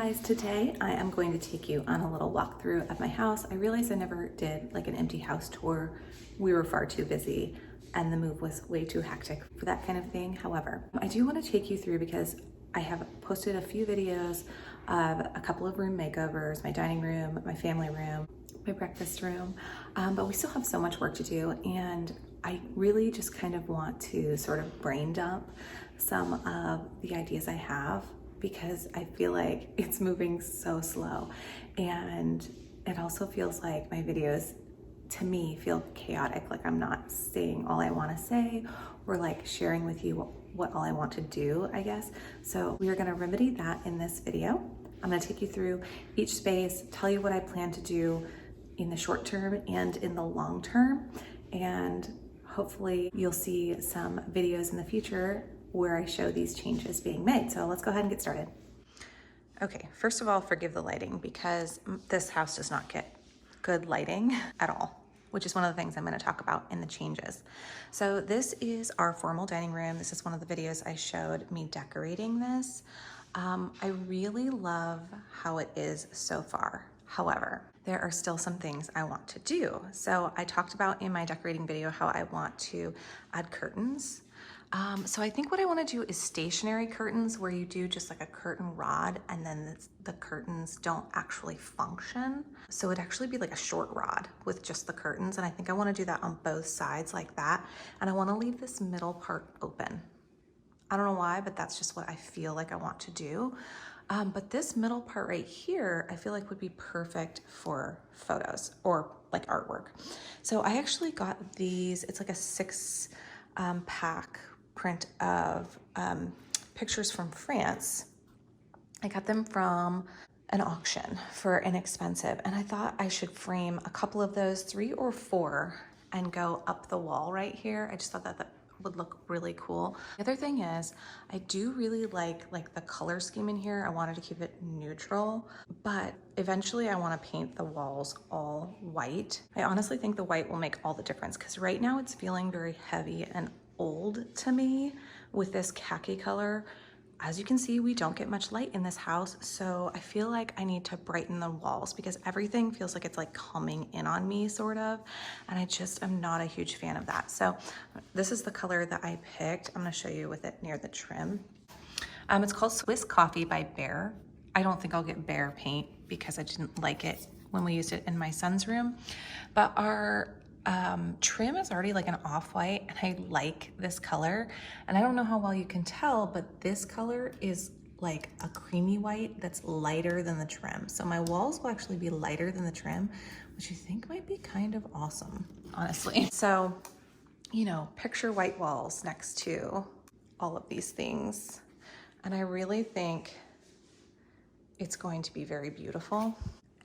guys, today I am going to take you on a little walkthrough of my house. I realized I never did like an empty house tour. We were far too busy and the move was way too hectic for that kind of thing. However, I do want to take you through because I have posted a few videos of a couple of room makeovers, my dining room, my family room, my breakfast room, but we still have so much work to do, and I really just kind of want to sort of brain dump some of the ideas I have because I feel like it's moving so slow, and it also feels like my videos to me feel chaotic, like I'm not saying all I want to say or like sharing with you what all I want to do, I guess. So we are going to remedy that in this video. I'm going to take you through each space, tell you what I plan to do in the short term and in the long term, and hopefully you'll see some videos in the future where I show these changes being made. So let's go ahead and get started. Okay, first of all, forgive the lighting because this house does not get good lighting at all, which is one of the things I'm going to talk about in the changes. So this is our formal dining room. This is one of the videos I showed me decorating this. I really love how it is so far. However, there are still some things I want to do. So I talked about in my decorating video how I want to add curtains. So I think what I want to do is stationary curtains where you do just like a curtain rod and then the curtains don't actually function. So it'd actually be like a short rod with just the curtains. And I think I want to do that on both sides like that. And I want to leave this middle part open. I don't know why, but that's just what I feel like I want to do. But this middle part right here, I feel like would be perfect for photos or like artwork. So I actually got these, it's like a 6-pack print of pictures from France. I got them from an auction for inexpensive, and I thought I should frame a couple of those, 3 or 4, and go up the wall right here. I just thought that would look really cool. The other thing is I do really like the color scheme in here. I wanted to keep it neutral, but eventually I want to paint the walls all white. I honestly think the white will make all the difference because right now it's feeling very heavy and old to me with this khaki color. As you can see, we don't get much light in this house, so I feel like I need to brighten the walls because everything feels like it's like coming in on me sort of, and I just am not a huge fan of that. So this is the color that I picked. I'm gonna show you with it near the trim. It's called Swiss Coffee by Behr. I don't think I'll get Behr paint because I didn't like it when we used it in my son's room, but our trim is already like an off-white, and I like this color, and I don't know how well you can tell, but this color is like a creamy white that's lighter than the trim. So my walls will actually be lighter than the trim, which I think might be kind of awesome, honestly. So, you know, picture white walls next to all of these things, and I really think it's going to be very beautiful.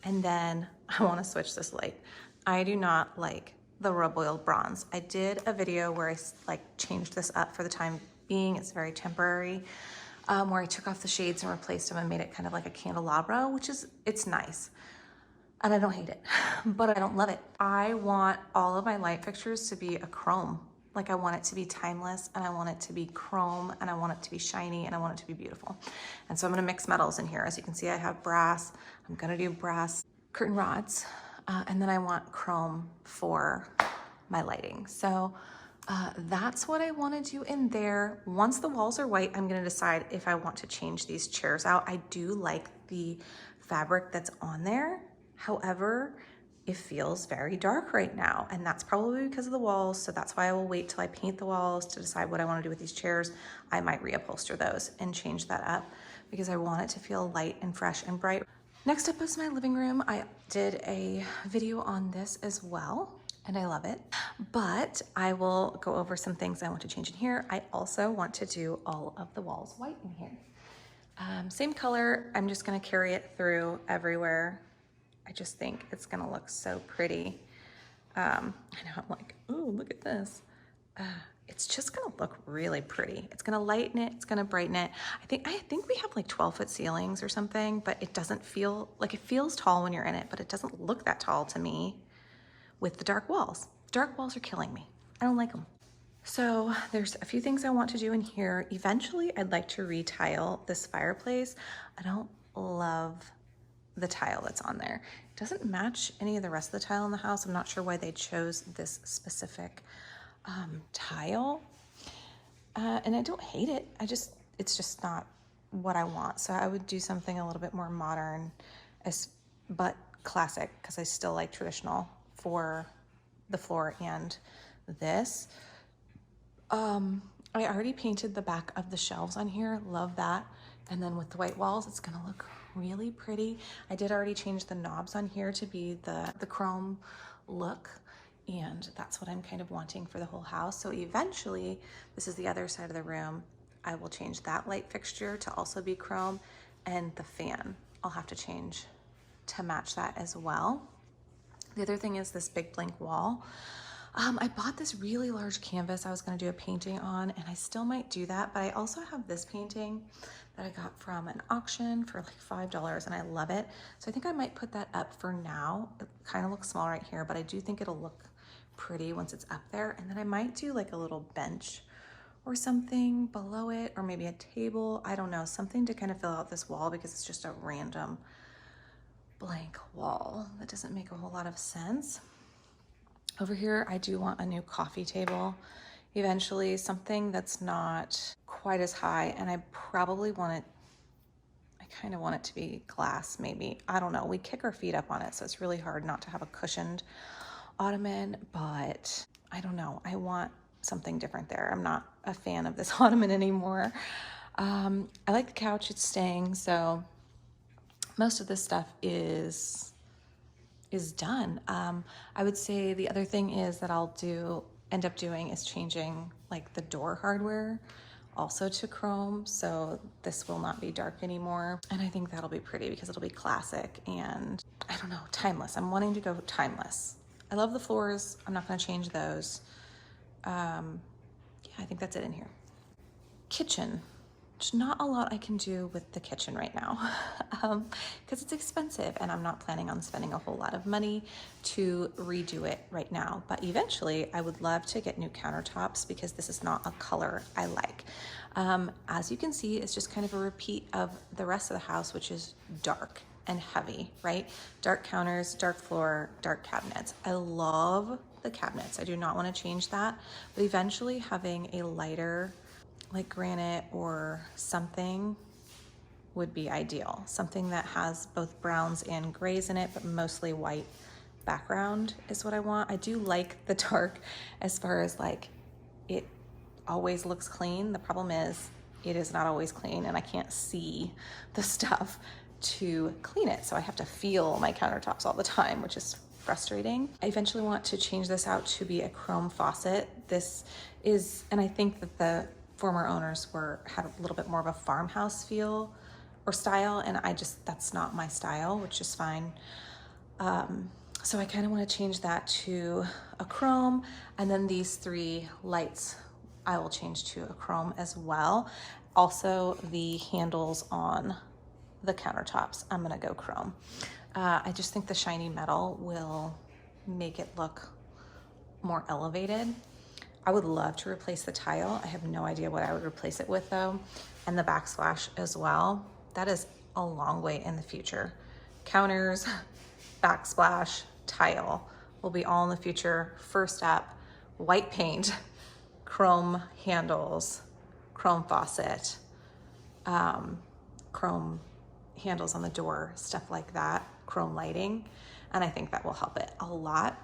And then I want to switch this light. I do not like the rub oil bronze. I did a video where I like changed this up for the time being. It's very temporary, where I took off the shades and replaced them and made it kind of like a candelabra, which is, it's nice. And I don't hate it, but I don't love it. I want all of my light fixtures to be a chrome. Like I want it to be timeless, and I want it to be chrome, and I want it to be shiny, and I want it to be beautiful. And so I'm gonna mix metals in here. As you can see, I have brass. I'm gonna do brass curtain rods. And then I want chrome for my lighting. So that's what I want to do in there. Once the walls are white, I'm going to decide if I want to change these chairs out. I do like the fabric that's on there. However, it feels very dark right now, and that's probably because of the walls. So that's why I will wait till I paint the walls to decide what I want to do with these chairs. I might reupholster those and change that up because I want it to feel light and fresh and bright. Next up is my living room. I did a video on this as well, and I love it, but I will go over some things I want to change in here. I also want to do all of the walls white in here. Same color, I'm just gonna carry it through everywhere. I just think it's gonna look so pretty. I know, I'm like, oh, look at this. It's just gonna look really pretty. It's gonna lighten it, it's gonna brighten it. I think we have like 12-foot ceilings or something, but it doesn't feel, like it feels tall when you're in it, but it doesn't look that tall to me with the dark walls. Dark walls are killing me. I don't like them. So there's a few things I want to do in here. Eventually, I'd like to retile this fireplace. I don't love the tile that's on there. It doesn't match any of the rest of the tile in the house. I'm not sure why they chose this specific tile. And I don't hate it. It's just not what I want. So I would do something a little bit more modern, but classic, because I still like traditional for the floor and this. I already painted the back of the shelves on here. Love that. And then with the white walls, it's gonna look really pretty. I did already change the knobs on here to be the chrome look, and that's what I'm kind of wanting for the whole house. So eventually, this is the other side of the room, I will change that light fixture to also be chrome, and the fan I'll have to change to match that as well. The other thing is this big blank wall. I bought this really large canvas I was gonna do a painting on, and I still might do that, but I also have this painting that I got from an auction for like $5, and I love it. So I think I might put that up for now. It kind of looks small right here, but I do think it'll look pretty once it's up there. And then I might do like a little bench or something below it, or maybe a table, I don't know, something to kind of fill out this wall, because it's just a random blank wall that doesn't make a whole lot of sense. Over here, I do want a new coffee table eventually, something that's not quite as high, and I probably want it, I kind of want it to be glass maybe. I don't know, we kick our feet up on it, so it's really hard not to have a cushioned ottoman, but I don't know, I want something different there. I'm not a fan of this ottoman anymore. I like the couch, it's staying, so most of this stuff is done. I would say the other thing is that I'll end up doing is changing like the door hardware also to chrome, so this will not be dark anymore, and I think that'll be pretty because it'll be classic and, I don't know, timeless. I'm wanting to go timeless. I love the floors. I'm not going to change those. Yeah, I think that's it in here. Kitchen. There's not a lot I can do with the kitchen right now because it's expensive, and I'm not planning on spending a whole lot of money to redo it right now. But eventually I would love to get new countertops because this is not a color I like. As you can see, it's just kind of a repeat of the rest of the house, which is dark and heavy, right? Dark counters, dark floor, dark cabinets. I love the cabinets. I do not want to change that, but eventually having a lighter like granite or something would be ideal. Something that has both browns and grays in it, but mostly white background is what I want. I do like the dark as far as like it always looks clean. The problem is it is not always clean, and I can't see the stuff to clean it. So I have to feel my countertops all the time, which is frustrating. I eventually want to change this out to be a chrome faucet. This is, and I think that the former owners had a little bit more of a farmhouse feel or style, and that's not my style, which is fine. So I kind of want to change that to a chrome, and then these 3 lights I will change to a chrome as well. Also, the handles on the countertops, I'm gonna go chrome. I just think the shiny metal will make it look more elevated. I would love to replace the tile. I have no idea what I would replace it with though. And the backsplash as well. That is a long way in the future. Counters, backsplash, tile will be all in the future. First up, white paint, chrome handles, chrome faucet, chrome handles on the door, stuff like that, chrome lighting. And I think that will help it a lot.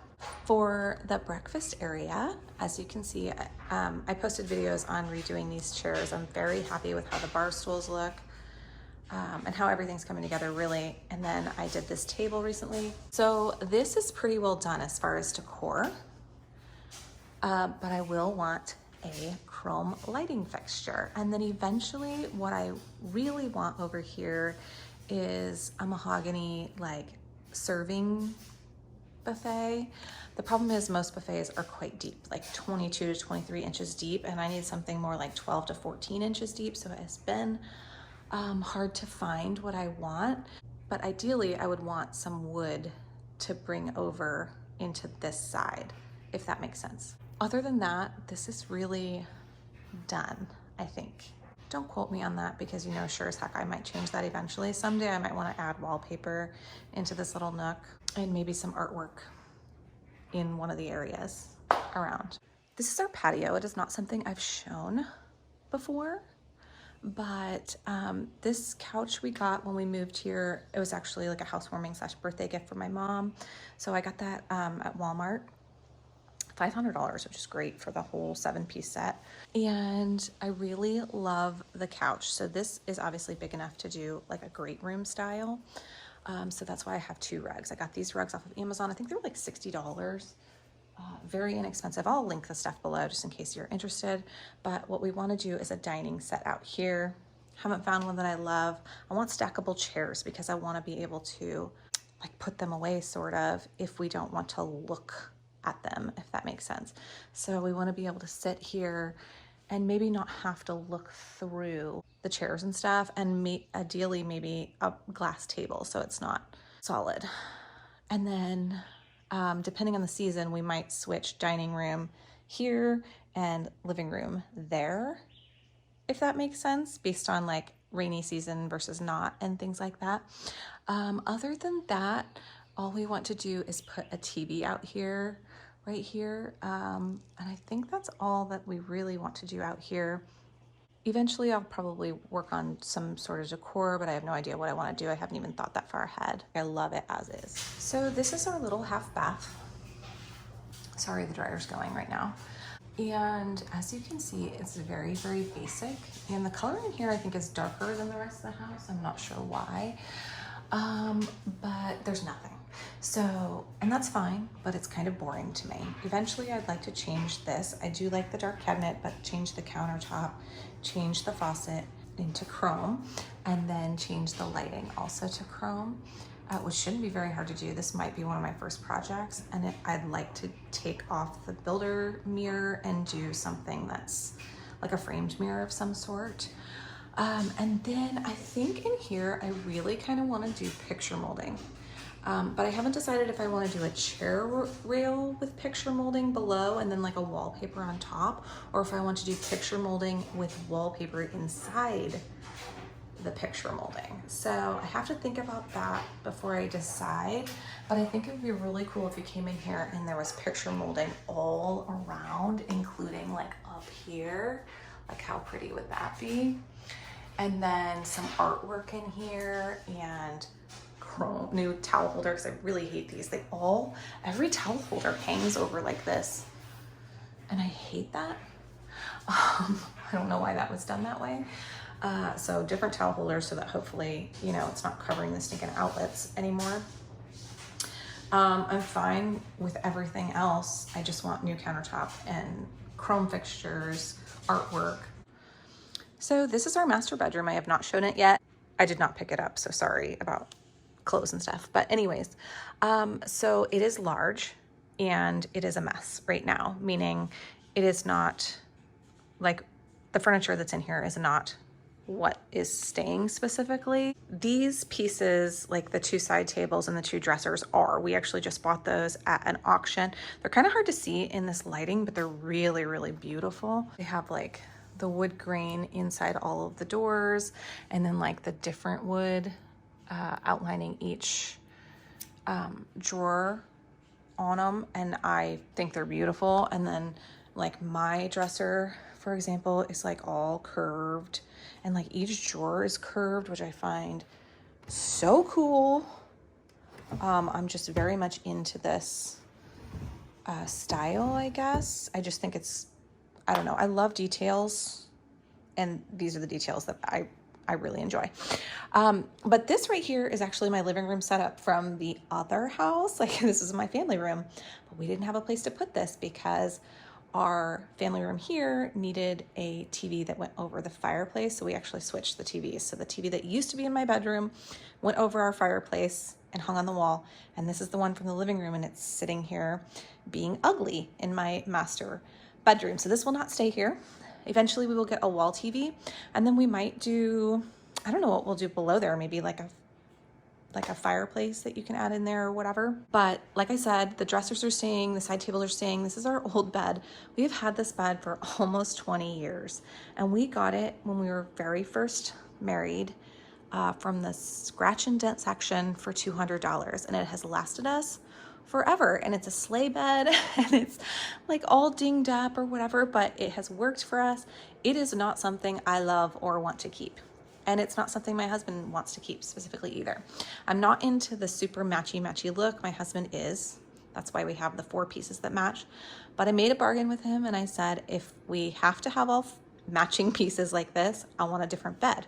For the breakfast area, as you can see, I posted videos on redoing these chairs. I'm very happy with how the bar stools look and how everything's coming together really. And then I did this table recently. So this is pretty well done as far as decor, but I will want a chrome lighting fixture. And then eventually what I really want over here is a mahogany like serving buffet. The problem is most buffets are quite deep, like 22 to 23 inches deep, and I need something more like 12 to 14 inches deep. So it has been hard to find what I want, but ideally I would want some wood to bring over into this side, if that makes sense. Other than that, this is really done, I think. Don't quote me on that because, you know, sure as heck I might change that eventually. Someday I might want to add wallpaper into this little nook and maybe some artwork in one of the areas around. This is our patio. It is not something I've shown before, but this couch we got when we moved here, it was actually like a housewarming / birthday gift for my mom. So I got that at Walmart. $500, which is great for the whole 7-piece set. And I really love the couch. So this is obviously big enough to do like a great room style. So that's why I have 2 rugs. I got these rugs off of Amazon. I think they were like $60. Very inexpensive. I'll link the stuff below just in case you're interested. But what we want to do is a dining set out here. Haven't found one that I love. I want stackable chairs because I want to be able to like put them away sort of if we don't want to look at them, if that makes sense. So we want to be able to sit here and maybe not have to look through the chairs and stuff, and ideally maybe a glass table so it's not solid. And then depending on the season, we might switch dining room here and living room there, if that makes sense, based on like rainy season versus not and things like that. Other than that, all we want to do is put a TV out here, right here. And I think that's all that we really want to do out here. Eventually I'll probably work on some sort of decor, but I have no idea what I want to do. I haven't even thought that far ahead. I love it as is. So this is our little half bath. Sorry, the dryer's going right now. And as you can see, it's very, very basic. And the color in here I think is darker than the rest of the house. I'm not sure why, but there's nothing. So, and that's fine, but it's kind of boring to me. Eventually I'd like to change this. I do like the dark cabinet, but change the countertop, change the faucet into chrome, and then change the lighting also to chrome, which shouldn't be very hard to do. This might be one of my first projects, and I'd like to take off the builder mirror and do something that's like a framed mirror of some sort. And then I think in here, I really kind of want to do picture molding. But I haven't decided if I want to do a chair rail with picture molding below and then like a wallpaper on top, or if I want to do picture molding with wallpaper inside the picture molding. So I have to think about that before I decide, but I think it would be really cool if you came in here and there was picture molding all around, including like up here. Like how pretty would that be? And then some artwork in here and chrome, new towel holder, because I really hate these. Every towel holder hangs over like this, and I hate that. I don't know why that was done that way. So different towel holders so that hopefully, you know, it's not covering the stinking outlets anymore. I'm fine with everything else. I just want new countertop and chrome fixtures, artwork. So this is our master bedroom. I have not shown it yet. I did not pick it up, so sorry about clothes and stuff. But anyways, so it is large and it is a mess right now, meaning it is not like the furniture that's in here is not what is staying specifically. These pieces, like the 2 side tables and the 2 dressers we actually just bought those at an auction. They're kind of hard to see in this lighting, but they're really, really beautiful. They have like the wood grain inside all of the doors, and then like the different wood outlining each drawer on them, and I think they're beautiful. And then like my dresser, for example, is like all curved, and like each drawer is curved, which I find so cool. I'm just very much into this style, I guess. I just think I don't know, I love details, and these are the details that I really enjoy. But this right here is actually my living room setup from the other house. Like this is my family room, but we didn't have a place to put this because our family room here needed a TV that went over the fireplace. So we actually switched the TVs. So the TV that used to be in my bedroom went over our fireplace and hung on the wall. And this is the one from the living room, and it's sitting here being ugly in my master bedroom. So this will not stay here. Eventually we will get a wall TV, and then we might do, I don't know what we'll do below there, maybe like a like a fireplace that you can add in there or whatever. But like I said, the dressers are staying, the side tables are staying. This is our old bed. We have had this bed for almost 20 years, and we got it when we were very first married from the scratch and dent section for $200, and it has lasted us forever. And it's a sleigh bed and it's like all dinged up or whatever, but it has worked for us. It is not something I love or want to keep. And it's not something my husband wants to keep specifically either. I'm not into the super matchy look. My husband is. That's why we have the 4 pieces that match. But I made a bargain with him and I said, if we have to have all matching pieces like this, I want a different bed.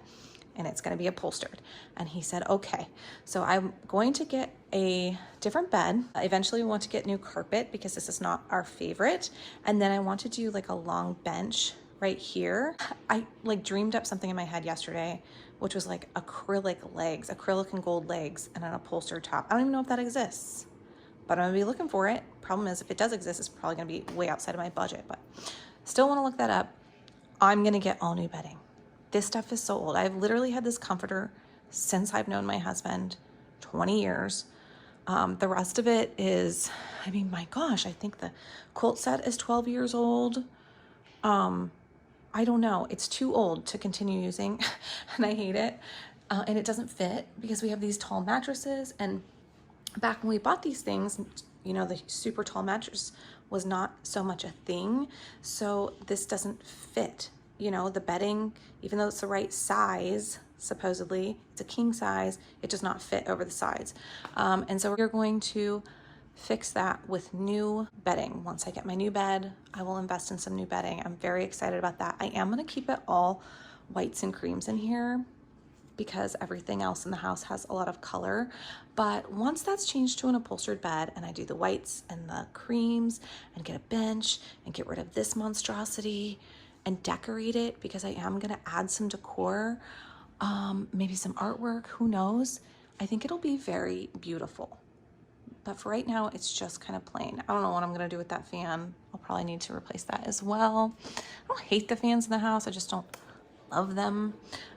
And it's going to be upholstered. And he said, okay. So I'm going to get a different bed. Eventually we want to get new carpet because this is not our favorite. And then I want to do like a long bench right here. I like dreamed up something in my head yesterday, which was like acrylic and gold legs and an upholstered top. I don't even know if that exists, but I'm gonna be looking for it. Problem is, if it does exist, it's probably gonna be way outside of my budget, but still wanna look that up. I'm gonna get all new bedding. This stuff is so old. I've literally had this comforter since I've known my husband, 20 years. The rest of it is, I mean, my gosh, I think the quilt set is 12 years old. I don't know. It's too old to continue using and I hate it. And it doesn't fit because we have these tall mattresses. And back when we bought these things, you know, the super tall mattress was not so much a thing. So this doesn't fit, you know, the bedding, even though it's the right size, supposedly it's a king size, it does not fit over the sides. And so we're going to fix that with new bedding. Once I get my new bed, I will invest in some new bedding. I'm very excited about that. I am going to keep it all whites and creams in here because everything else in the house has a lot of color. But once that's changed to an upholstered bed and I do the whites and the creams and get a bench and get rid of this monstrosity and decorate it, because I am going to add some decor, maybe some artwork, who knows? I think it'll be very beautiful. But for right now, it's just kind of plain. I don't know what I'm gonna do with that fan. I'll probably need to replace that as well. I don't hate the fans in the house. I just don't love them.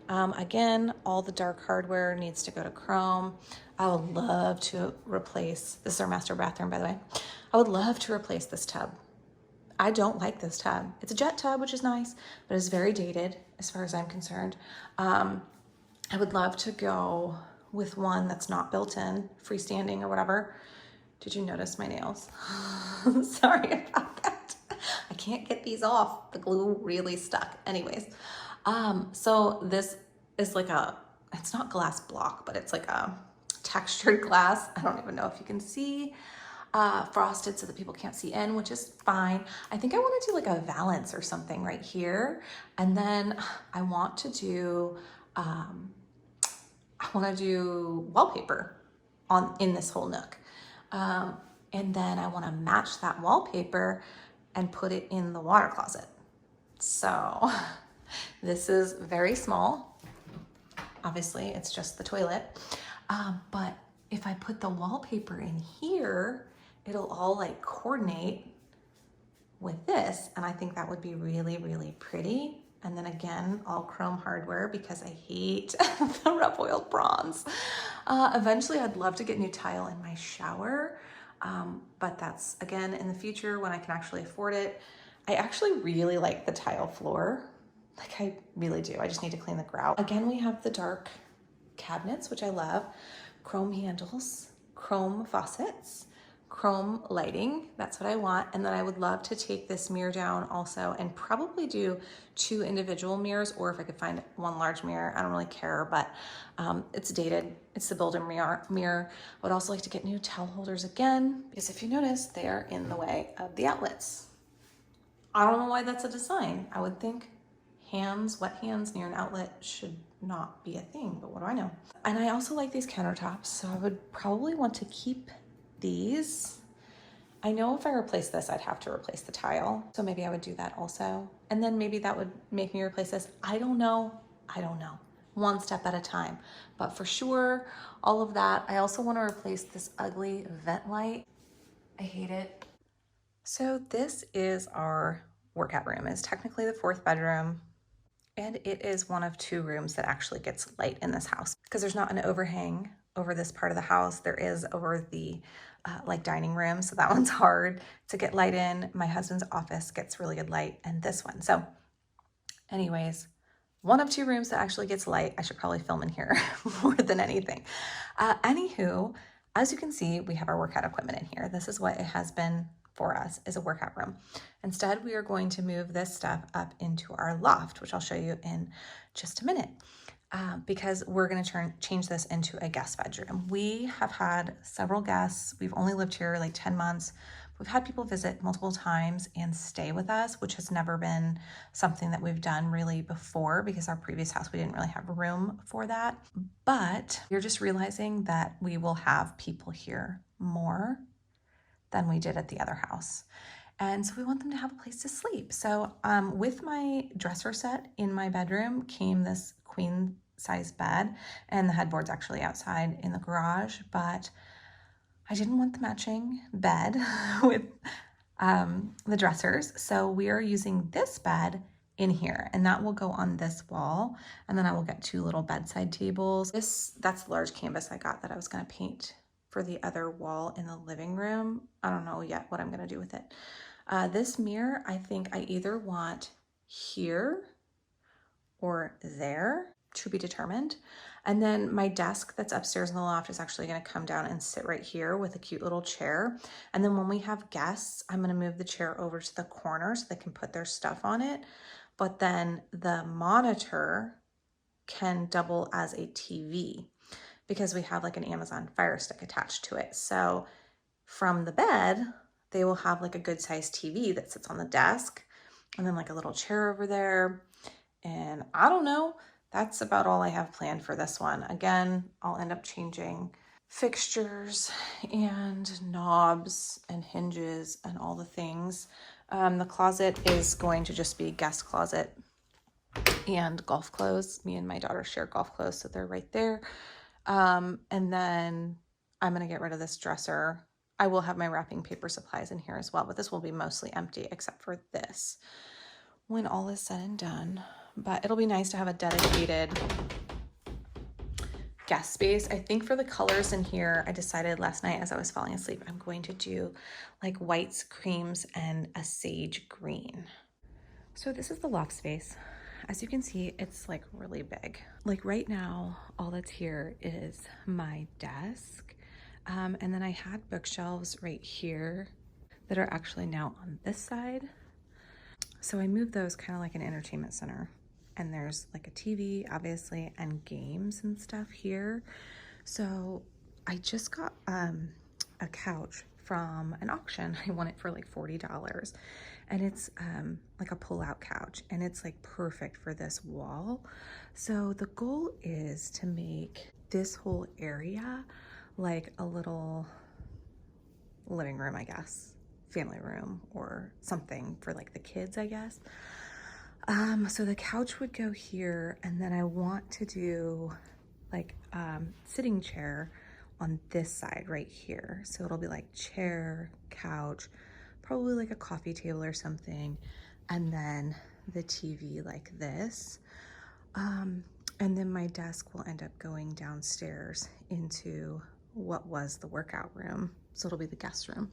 Again, all the dark hardware needs to go to chrome. I would love to replace, this is our master bathroom, by the way. I would love to replace this tub. I don't like this tub. It's a jet tub, which is nice, but it's very dated as far as I'm concerned. I would love to go with one that's not built in, freestanding or whatever. Did you notice my nails? Sorry about that. I can't get these off. The glue really stuck. Anyways, so this is like it's not glass block, but it's like a textured glass. I don't even know if you can see, frosted so that people can't see in, which is fine. I think I want to do like a valance or something right here. And then I want to do, wallpaper in this whole nook. And then I want to match that wallpaper and put it in the water closet. So this is very small. Obviously it's just the toilet. But if I put the wallpaper in here, it'll all like coordinate with this. And I think that would be really, really pretty. And then again, all chrome hardware because I hate the rough oiled bronze. Eventually I'd love to get new tile in my shower. But that's again, in the future when I can actually afford it. I actually really like the tile floor. Like I really do. I just need to clean the grout. Again, we have the dark cabinets, which I love. Chrome handles, chrome faucets, chrome lighting. That's what I want. And then I would love to take this mirror down also and probably do 2 individual mirrors, or if I could find one large mirror, I don't really care, but it's dated. It's the built-in mirror. I would also like to get new towel holders again, because if you notice, they are in the way of the outlets. I don't know why that's a design. I would think wet hands near an outlet should not be a thing, but what do I know? And I also like these countertops, so I would probably want to keep these. I know if I replace this, I'd have to replace the tile. So maybe I would do that also. And then maybe that would make me replace this. I don't know. One step at a time. But for sure, all of that. I also want to replace this ugly vent light. I hate it. So this is our workout room. It's technically the 4th bedroom. And it is one of 2 rooms that actually gets light in this house because there's not an overhang over this part of the house. There is over the like dining room. So that one's hard to get light in. My husband's office gets really good light, and this one. So anyways, one of two rooms that actually gets light. I should probably film in here more than anything. Anywho, as you can see, we have our workout equipment in here. This is what it has been for us, is a workout room. Instead, we are going to move this stuff up into our loft, which I'll show you in just a minute. Because we're going to change this into a guest bedroom. We have had several guests. We've only lived here like 10 months. We've had people visit multiple times and stay with us, which has never been something that we've done really before, because our previous house, we didn't really have room for that. But we're just realizing that we will have people here more than we did at the other house. And so we want them to have a place to sleep. So with my dresser set in my bedroom came this queen size bed, and the headboard's actually outside in the garage, but I didn't want the matching bed with the dressers. So we are using this bed in here, and that will go on this wall. And then I will get two little bedside tables. That's the large canvas I got that I was gonna paint for the other wall in the living room. I don't know yet what I'm gonna do with it. This mirror, I think I either want here or there, to be determined. And then my desk that's upstairs in the loft is actually gonna come down and sit right here with a cute little chair. And then when we have guests, I'm gonna move the chair over to the corner so they can put their stuff on it. But then the monitor can double as a TV because we have like an Amazon Fire Stick attached to it. So from the bed, they will have like a good sized TV that sits on the desk, and then like a little chair over there. And I don't know, that's about all I have planned for this one. Again, I'll end up changing fixtures and knobs and hinges and all the things. The closet is going to just be guest closet and golf clothes. Me and my daughter share golf clothes, so they're right there. And then I'm gonna get rid of this dresser. I will have my wrapping paper supplies in here as well, but this will be mostly empty except for this when all is said and done. But it'll be nice to have a dedicated guest space. I think for the colors in here, I decided last night as I was falling asleep, I'm going to do like whites, creams, and a sage green. So this is the loft space. As you can see, it's like really big. Like right now, all that's here is my desk. And then I had bookshelves right here that are actually now on this side. So I moved those kind of like an entertainment center. And there's like a TV, obviously, and games and stuff here. So I just got a couch from an auction. I won it for like $40. And it's like a pull-out couch, and it's like perfect for this wall. So the goal is to make this whole area like a little living room, I guess, family room or something for like the kids, I guess. So the couch would go here, and then I want to do like sitting chair on this side right here. So it'll be like chair, couch, probably like a coffee table or something, and then the TV like this. And then my desk will end up going downstairs into what was the workout room. So it'll be the guest room.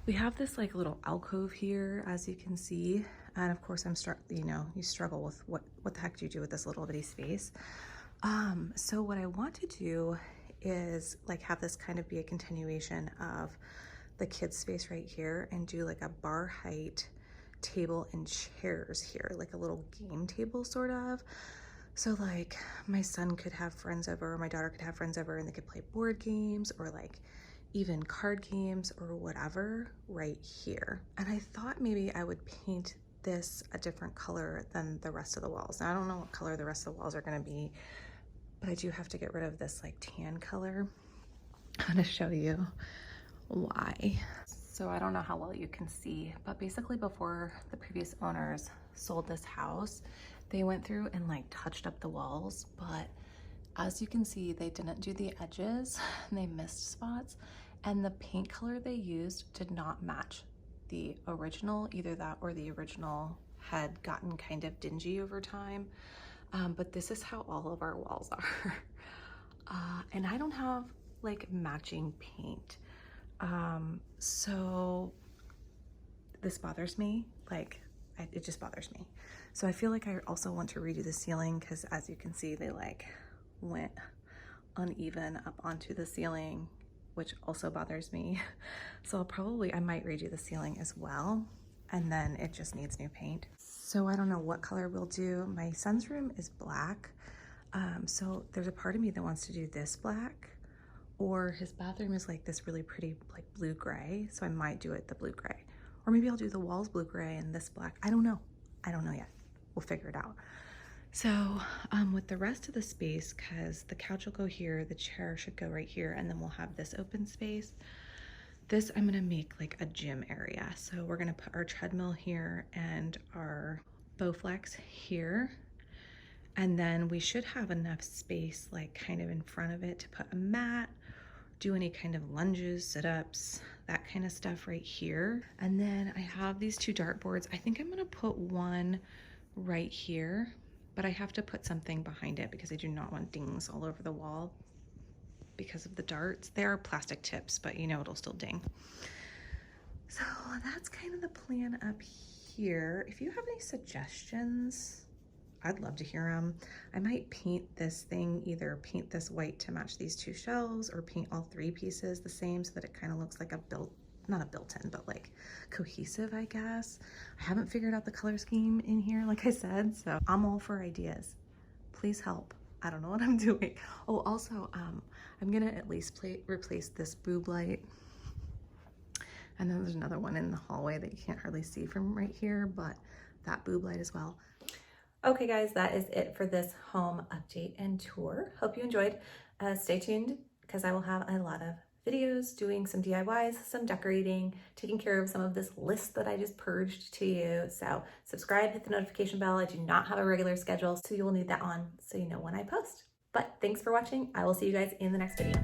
We have this like little alcove here, as you can see. And of course you struggle with what the heck do you do with this little bitty space? So what I want to do is like have this kind of be a continuation of the kids space right here, and do like a bar height table and chairs here, like a little game table sort of. So like my son could have friends over, or my daughter could have friends over, and they could play board games or like even card games or whatever right here. And I thought maybe I would paint this a different color than the rest of the walls. Now I don't know what color the rest of the walls are gonna be, but I do have to get rid of this like tan color. I'm gonna show you why. So I don't know how well you can see, but basically before the previous owners sold this house, they went through and like touched up the walls, but as you can see, they didn't do the edges and they missed spots, and the paint color they used did not match the original. Either that or the original had gotten kind of dingy over time. But this is how all of our walls are. And I don't have like matching paint. So this bothers me, like it just bothers me. So I feel like I also want to redo the ceiling because as you can see, they like went uneven up onto the ceiling, which also bothers me. So I might redo the ceiling as well. And then it just needs new paint. So I don't know what color we'll do. My son's room is black. So there's a part of me that wants to do this black, or his bathroom is like this really pretty like blue gray. So I might do it the blue gray, or maybe I'll do the walls blue gray and this black. I don't know yet. We'll figure it out. So with the rest of the space, because the couch will go here, the chair should go right here, and then we'll have this open space. This I'm gonna make like a gym area. So we're gonna put our treadmill here and our Bowflex here. And then we should have enough space like kind of in front of it to put a mat, do any kind of lunges, sit-ups, that kind of stuff right here. And then I have these two dartboards. I think I'm gonna put one right here, but I have to put something behind it because I do not want dings all over the wall because of the darts. They are plastic tips, but you know it'll still ding. So that's kind of the plan up here. If you have any suggestions, I'd love to hear them. I might paint this thing, either paint this white to match these two shelves or paint all three pieces the same so that it kind of looks like not a built-in, but like cohesive, I guess. I haven't figured out the color scheme in here, like I said, so I'm all for ideas. Please help. I don't know what I'm doing. Oh, also, I'm gonna at least replace this boob light. And then there's another one in the hallway that you can't hardly see from right here, but that boob light as well. Okay guys, that is it for this home update and tour. Hope you enjoyed. Stay tuned because I will have a lot of videos doing some DIYs, some decorating, taking care of some of this list that I just purged to you. So subscribe, hit the notification bell. I do not have a regular schedule, so you will need that on so you know when I post. But thanks for watching. I will see you guys in the next video.